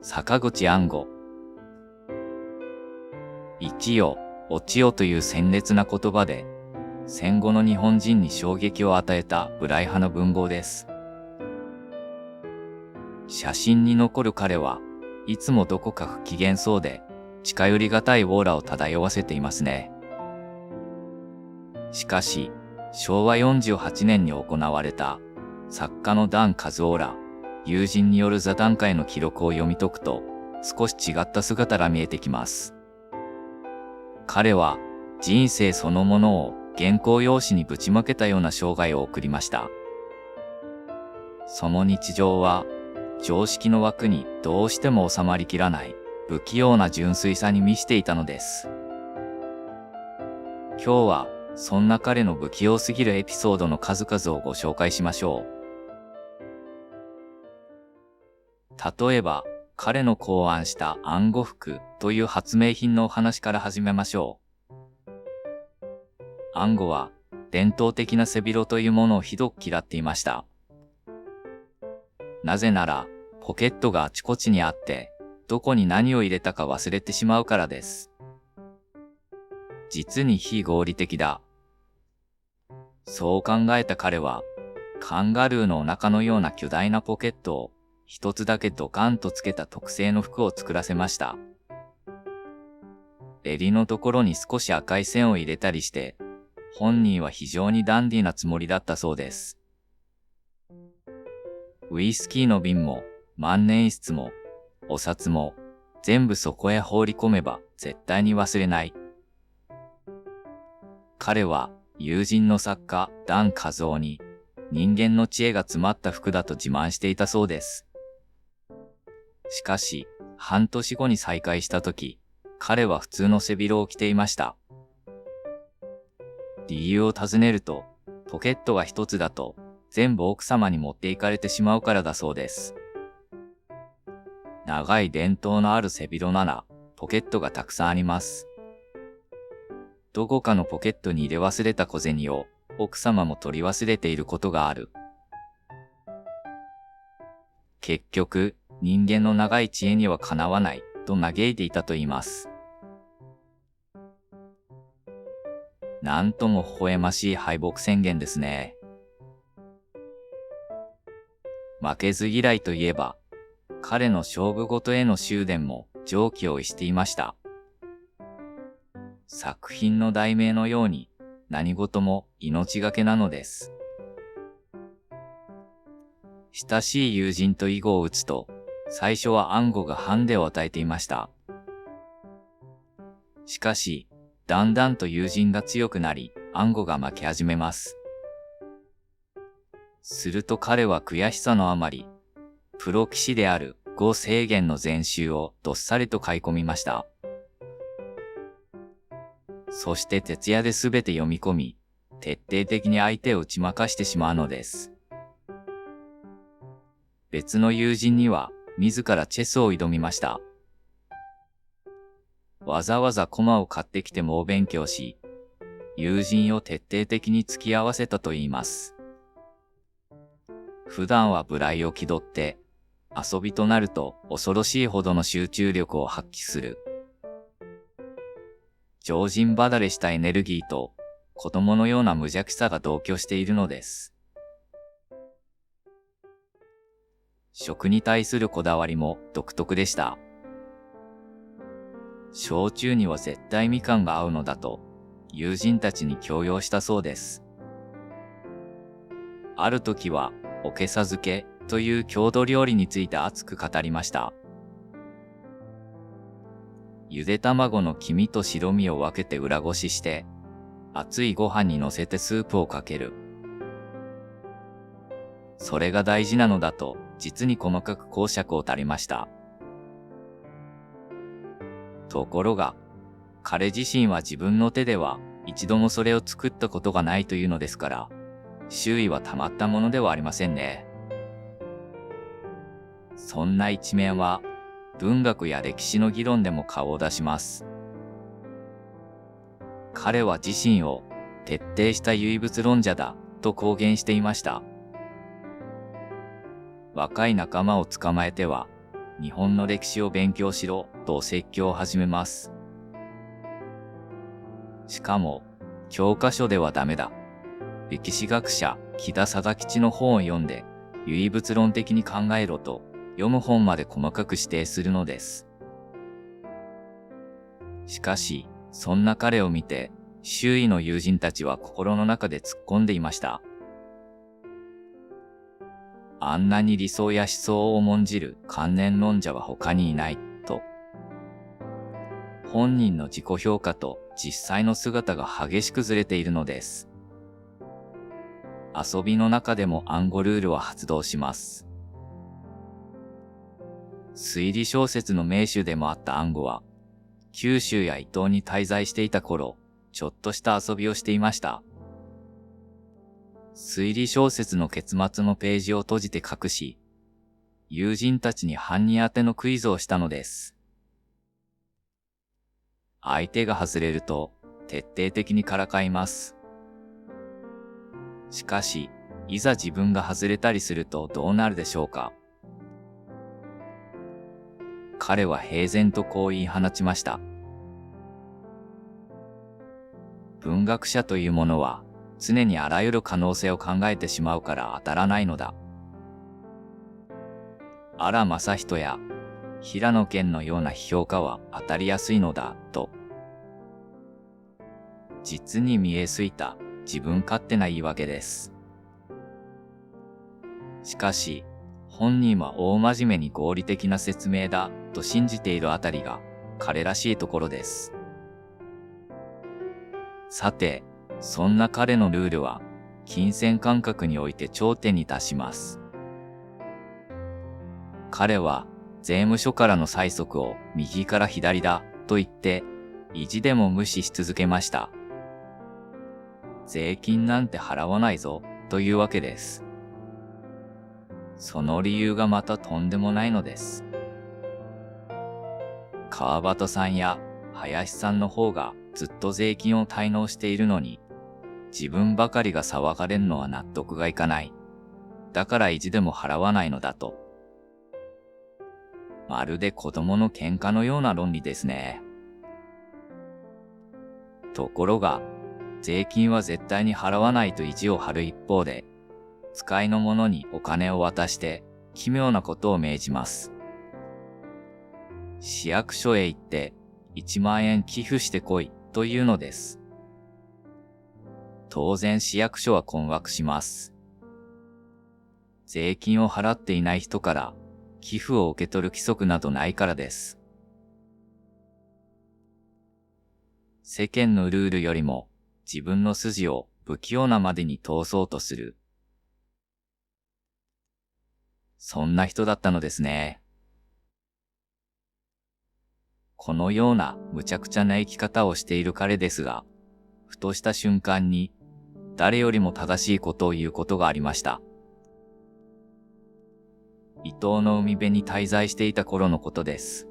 坂口安吾。生きよ、落ちよという鮮烈な言葉で、戦後の日本人に衝撃を与えた無頼派の文豪です。写真に残る彼はいつもどこか不機嫌そうで、近寄りがたいオーラを漂わせていますね。しかし、昭和48年に行われた作家の段和夫ら友人による座談会の記録を読み解くと、少し違った姿が見えてきます。彼は人生そのものを原稿用紙にぶちまけたような生涯を送りました。その日常は常識の枠にどうしても収まりきらない不器用な純粋さに満ちていたのです。今日はそんな彼の不器用すぎるエピソードの数々をご紹介しましょう。例えば、彼の考案した暗号服という発明品のお話から始めましょう。暗号は伝統的な背広というものをひどく嫌っていました。なぜなら、ポケットがあちこちにあって、どこに何を入れたか忘れてしまうからです。実に非合理的だ。そう考えた彼は、カンガルーのお腹のような巨大なポケットを一つだけドカンとつけた特製の服を作らせました。襟のところに少し赤い線を入れたりして、本人は非常にダンディーなつもりだったそうです。ウイスキーの瓶も万年筆もお札も全部そこへ放り込めば絶対に忘れない。彼は友人の作家段和夫に人間の知恵が詰まった服だと自慢していたそうです。しかし半年後に再会したとき、彼は普通の背広を着ていました。理由を尋ねると、ポケットが一つだと全部奥様に持っていかれてしまうからだそうです。長い伝統のある背広ならポケットがたくさんあります。どこかのポケットに入れ忘れた小銭を奥様も取り忘れていることがある。結局、人間の長い知恵にはかなわないと嘆いていたと言います。なんとも微笑ましい敗北宣言ですね。負けず嫌いといえば、彼の勝負事への執念も常軌を逸していました。作品の題名のように何事も命がけなのです。親しい友人と囲碁を打つと、最初は暗号がハンデを与えていました。しかし、だんだんと友人が強くなり、暗号が負け始めます。すると彼は悔しさのあまり、プロ棋士である呉清源の全集をどっさりと買い込みました。そして徹夜で全て読み込み、徹底的に相手を打ち負かしてしまうのです。別の友人には自らチェスを挑みました。わざわざ駒を買ってきて猛勉強し、友人を徹底的に付き合わせたといいます。普段は無頼を気取って、遊びとなると恐ろしいほどの集中力を発揮する。常人離れしたエネルギーと子供のような無邪気さが同居しているのです。食に対するこだわりも独特でした。焼酎には絶対みかんが合うのだと友人たちに強要したそうです。ある時はおけさ漬けという郷土料理について熱く語りました。ゆで卵の黄身と白身を分けて裏ごしして、熱いご飯に乗せてスープをかける。それが大事なのだと、実に細かく講釈を垂れました。ところが、彼自身は自分の手では一度もそれを作ったことがないというのですから、周囲はたまったものではありませんね。そんな一面は、文学や歴史の議論でも顔を出します。彼は自身を徹底した唯物論者だと公言していました。若い仲間を捕まえては、日本の歴史を勉強しろと説教を始めます。しかも、教科書ではダメだ。歴史学者、木田貞吉の本を読んで、唯物論的に考えろと、読む本まで細かく指定するのです。しかし、そんな彼を見て、周囲の友人たちは心の中で突っ込んでいました。あんなに理想や思想を重んじる観念論者は他にいない、と。本人の自己評価と実際の姿が激しくずれているのです。遊びの中でも暗号ルールは発動します。推理小説の名手でもあった暗号は、九州や伊東に滞在していた頃、ちょっとした遊びをしていました。推理小説の結末のページを閉じて隠し、友人たちに犯人宛てのクイズをしたのです。相手が外れると、徹底的にからかいます。しかし、いざ自分が外れたりするとどうなるでしょうか。彼は平然とこう言い放ちました。文学者というものは、常にあらゆる可能性を考えてしまうから当たらないのだ。荒正人や平野堅のような批評家は当たりやすいのだ、と。実に見えすいた自分勝手な言い訳です。しかし、本人は大真面目に合理的な説明だ、と信じているあたりが彼らしいところです。さて、そんな彼のルールは、金銭感覚において頂点に達します。彼は、税務署からの催促を右から左だ、と言って、意地でも無視し続けました。税金なんて払わないぞ、というわけです。その理由がまたとんでもないのです。川端さんや林さんの方がずっと税金を滞納しているのに、自分ばかりが騒がれるのは納得がいかない。だから意地でも払わないのだと。まるで子供の喧嘩のような論理ですね。ところが、税金は絶対に払わないと意地を張る一方で、使いの者にお金を渡して奇妙なことを命じます。市役所へ行って1万円寄付してこいというのです。当然市役所は困惑します。税金を払っていない人から寄付を受け取る規則などないからです。世間のルールよりも自分の筋を不器用なまでに通そうとする。そんな人だったのですね。このような無茶苦茶な生き方をしている彼ですが、ふとした瞬間に誰よりも正しいことを言うことがありました。伊東の海辺に滞在していた頃のことです。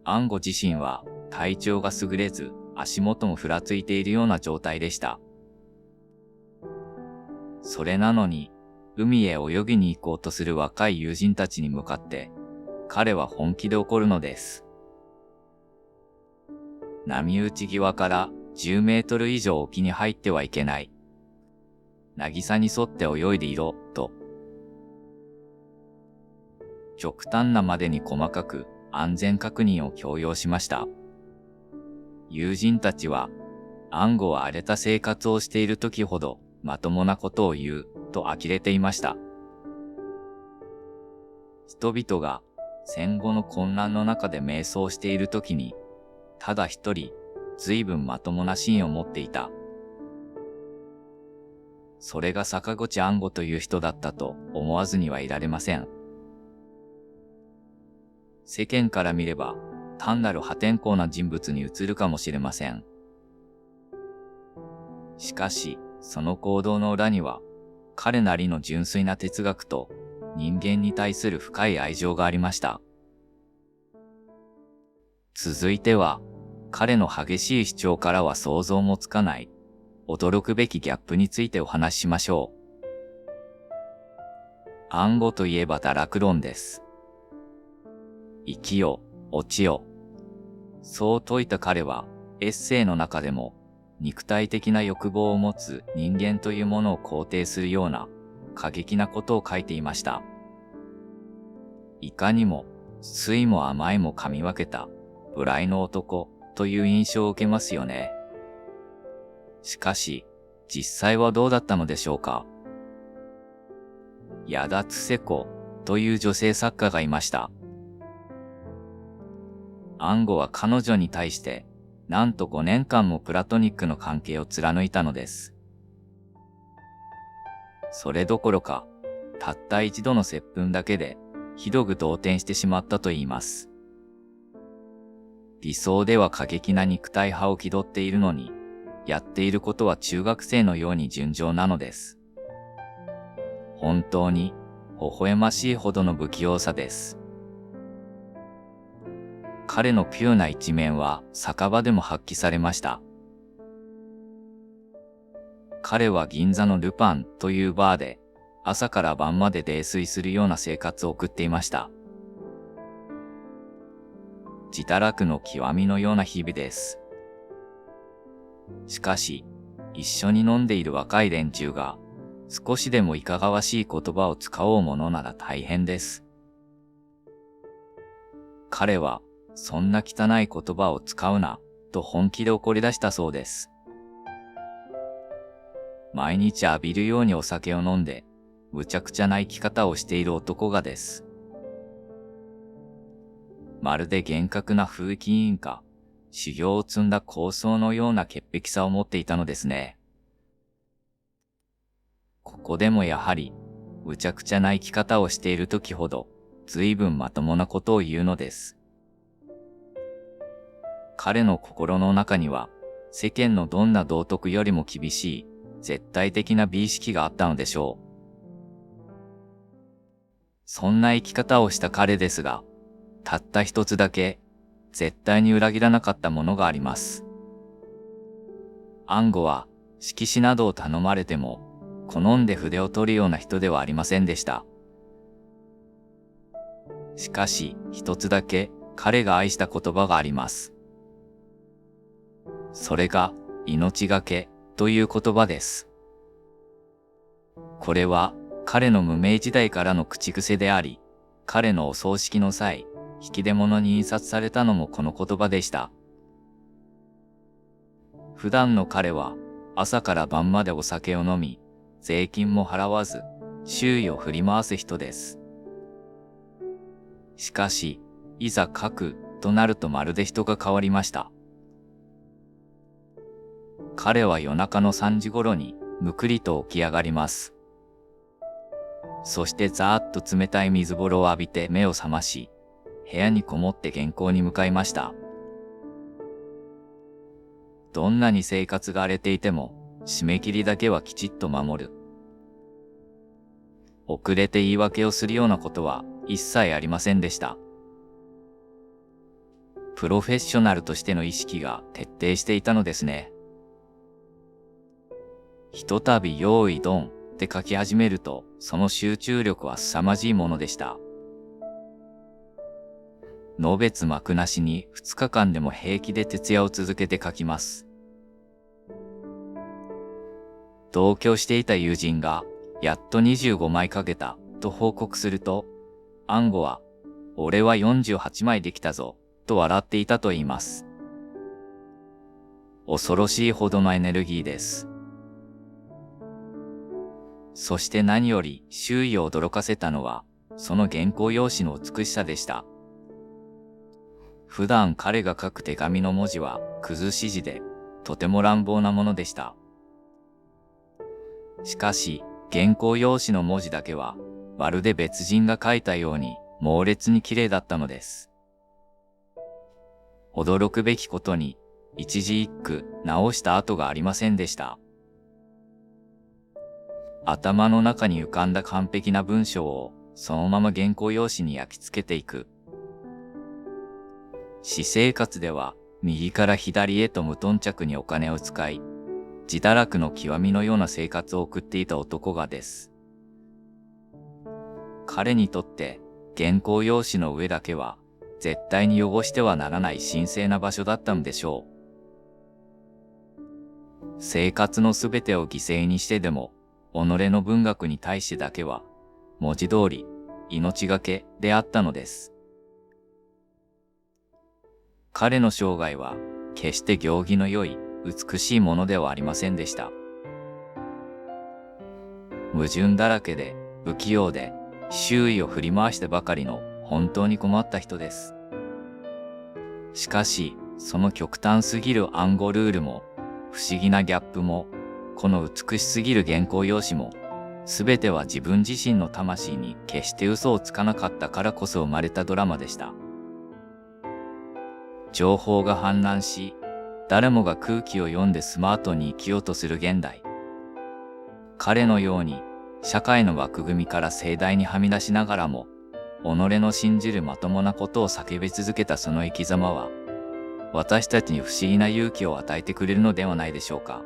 安吾自身は体調が優れず足元もふらついているような状態でした。それなのに海へ泳ぎに行こうとする若い友人たちに向かって彼は本気で怒るのです。波打ち際から10メートル以上沖に入ってはいけない。渚に沿って泳いでいろ、と。極端なまでに細かく安全確認を強要しました。友人たちは、安吾は荒れた生活をしている時ほどまともなことを言う、と呆れていました。人々が戦後の混乱の中で迷走している時に、ただ一人、随分まともな芯を持っていた。それが坂口安吾という人だったと思わずにはいられません。世間から見れば、単なる破天荒な人物に映るかもしれません。しかし、その行動の裏には、彼なりの純粋な哲学と人間に対する深い愛情がありました。続いては、彼の激しい主張からは想像もつかない、驚くべきギャップについてお話ししましょう。安吾といえば堕落論です。生きよ、落ちよ。そう説いた彼は、エッセイの中でも、肉体的な欲望を持つ人間というものを肯定するような過激なことを書いていました。いかにも、酸いも甘いも噛み分けた、無頼の男という印象を受けますよね。しかし、実際はどうだったのでしょうか。矢田つせ子という女性作家がいました。安吾は彼女に対して、なんと5年間もプラトニックの関係を貫いたのです。それどころか、たった一度の接吻だけで、ひどく動転してしまったと言います。理想では過激な肉体派を気取っているのに、やっていることは中学生のように純情なのです。本当に、微笑ましいほどの不器用さです。彼のピュアな一面は酒場でも発揮されました。彼は銀座のルパンというバーで朝から晩まで泥酔するような生活を送っていました。自堕落の極みのような日々です。しかし、一緒に飲んでいる若い連中が少しでもいかがわしい言葉を使おうものなら大変です。彼は、そんな汚い言葉を使うな、と本気で怒り出したそうです。毎日浴びるようにお酒を飲んで、むちゃくちゃな生き方をしている男がです。まるで厳格な風紀委員か、修行を積んだ高僧のような潔癖さを持っていたのですね。ここでもやはり、むちゃくちゃな生き方をしている時ほど、随分まともなことを言うのです。彼の心の中には、世間のどんな道徳よりも厳しい、絶対的な美意識があったのでしょう。そんな生き方をした彼ですが、たった一つだけ、絶対に裏切らなかったものがあります。安吾は、色紙などを頼まれても、好んで筆を取るような人ではありませんでした。しかし、一つだけ、彼が愛した言葉があります。それが、命がけ、という言葉です。これは、彼の無名時代からの口癖であり、彼のお葬式の際、引き出物に印刷されたのもこの言葉でした。普段の彼は、朝から晩までお酒を飲み、税金も払わず、周囲を振り回す人です。しかし、いざ書くとなるとまるで人が変わりました。彼は夜中の3時頃にむくりと起き上がります。そしてざーっと冷たい水風呂を浴びて目を覚まし、部屋にこもって原稿に向かいました。どんなに生活が荒れていても、締め切りだけはきちっと守る。遅れて言い訳をするようなことは一切ありませんでした。プロフェッショナルとしての意識が徹底していたのですね。ひとたび用意ドンって書き始めると、その集中力は凄まじいものでした。のべつ幕なしに2日間でも平気で徹夜を続けて書きます。同居していた友人が、やっと25枚書けた、と報告すると、安吾は、俺は48枚できたぞ、と笑っていたと言います。恐ろしいほどのエネルギーです。そして何より周囲を驚かせたのは、その原稿用紙の美しさでした。普段彼が書く手紙の文字は、崩し字で、とても乱暴なものでした。しかし、原稿用紙の文字だけは、まるで別人が書いたように、猛烈に綺麗だったのです。驚くべきことに、一字一句直した跡がありませんでした。頭の中に浮かんだ完璧な文章をそのまま原稿用紙に焼き付けていく。私生活では右から左へと無頓着にお金を使い、自堕落の極みのような生活を送っていた男がです。彼にとって原稿用紙の上だけは絶対に汚してはならない神聖な場所だったのでしょう。生活のすべてを犠牲にしてでも、己の文学に対してだけは、文字通り、命がけであったのです。彼の生涯は、決して行儀の良い、美しいものではありませんでした。矛盾だらけで、不器用で、周囲を振り回してばかりの、本当に困った人です。しかし、その極端すぎる暗号ルールも、不思議なギャップも、この美しすぎる原稿用紙も、すべては自分自身の魂に決して嘘をつかなかったからこそ生まれたドラマでした。情報が氾濫し、誰もが空気を読んでスマートに生きようとする現代。彼のように、社会の枠組みから盛大にはみ出しながらも、己の信じるまともなことを叫び続けたその生き様は、私たちに不思議な勇気を与えてくれるのではないでしょうか。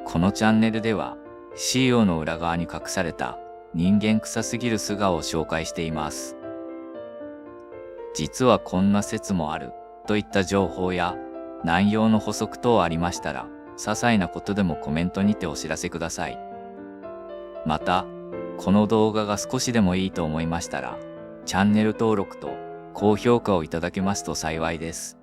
このチャンネルでは、CEO の裏側に隠された人間臭すぎる素顔を紹介しています。実はこんな説もあるといった情報や内容の補足等ありましたら、些細なことでもコメントにてお知らせください。また、この動画が少しでもいいと思いましたら、チャンネル登録と高評価をいただけますと幸いです。